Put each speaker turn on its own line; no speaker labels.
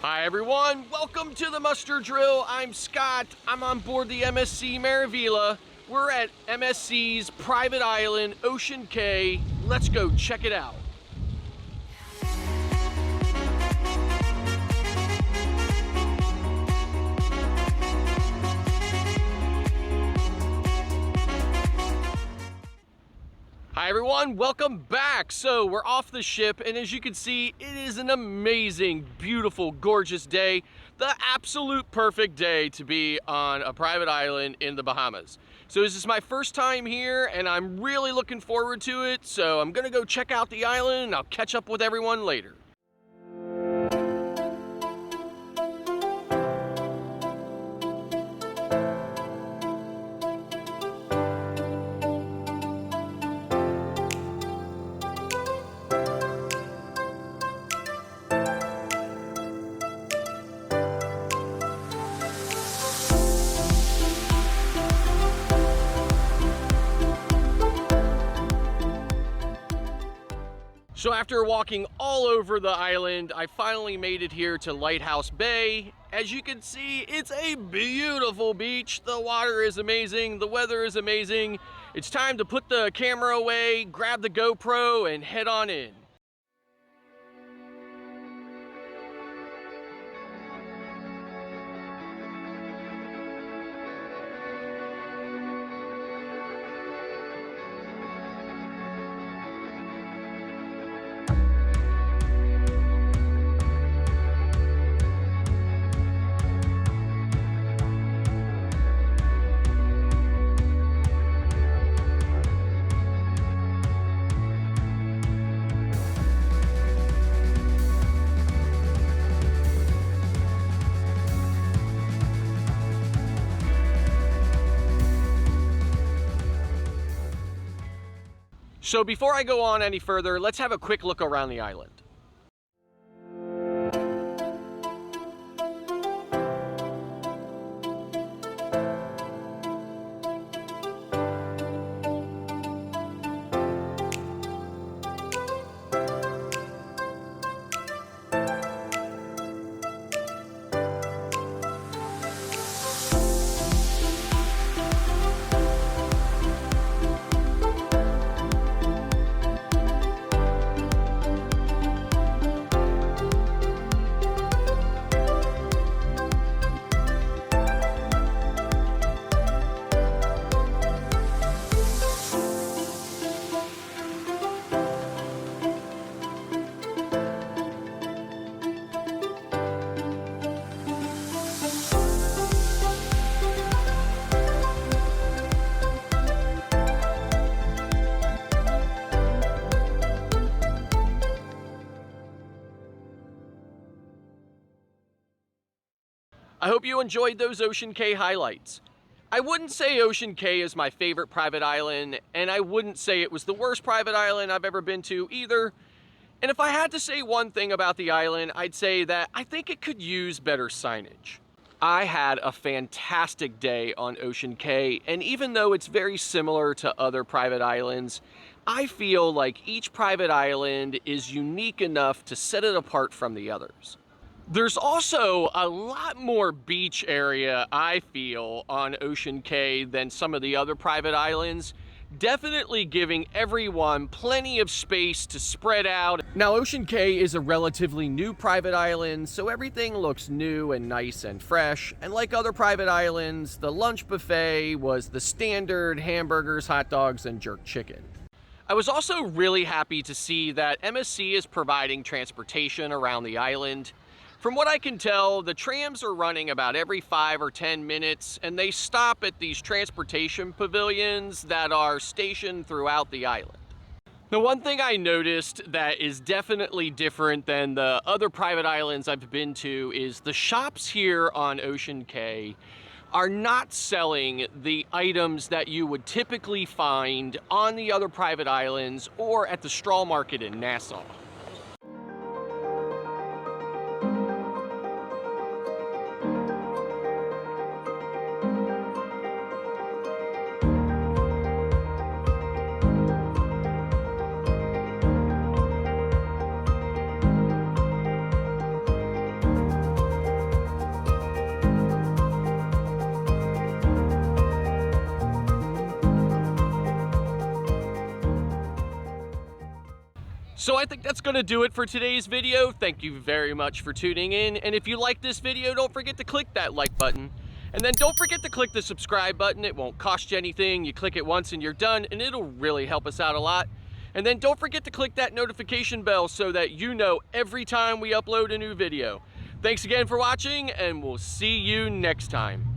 Hi everyone, welcome to the muster drill. I'm Scott. I'm on board the MSC Meraviglia. We're at MSC's private island, Ocean Cay. Let's go check it out. Hi everyone, welcome back. So we're off the ship, and as you can see, it is an amazing, beautiful, gorgeous day. The absolute perfect day to be on a private island in the Bahamas. So this is my first time here, and I'm really looking forward to it. So I'm gonna go check out the island, and I'll catch up with everyone later. So after walking all over the island, I finally made it here to Lighthouse Bay. As you can see, it's a beautiful beach. The water is amazing, the weather is amazing. It's time to put the camera away, grab the GoPro, and head on in. So before I go on any further, let's have a quick look around the island. I hope you enjoyed those Ocean Cay highlights. I wouldn't say Ocean Cay is my favorite private island, and I wouldn't say it was the worst private island I've ever been to either. And if I had to say one thing about the island, I'd say that I think it could use better signage. I had a fantastic day on Ocean Cay, and even though it's very similar to other private islands, I feel like each private island is unique enough to set it apart from the others. There's also a lot more beach area, I feel, on Ocean Cay than some of the other private islands, definitely giving everyone plenty of space to spread out. Now, Ocean Cay is a relatively new private island, so everything looks new and nice and fresh. And like other private islands, the lunch buffet was the standard hamburgers, hot dogs, and jerk chicken. I was also really happy to see that MSC is providing transportation around the island. From what I can tell, the trams are running about every 5 or 10 minutes, and they stop at these transportation pavilions that are stationed throughout the island. The one thing I noticed that is definitely different than the other private islands I've been to is the shops here on Ocean Cay are not selling the items that you would typically find on the other private islands or at the straw market in Nassau. So I think that's gonna do it for today's video. Thank you very much for tuning in. And if you like this video, don't forget to click that like button. And then don't forget to click the subscribe button. It won't cost you anything. You click it once and you're done, and it'll really help us out a lot. And then don't forget to click that notification bell so that you know every time we upload a new video. Thanks again for watching, and we'll see you next time.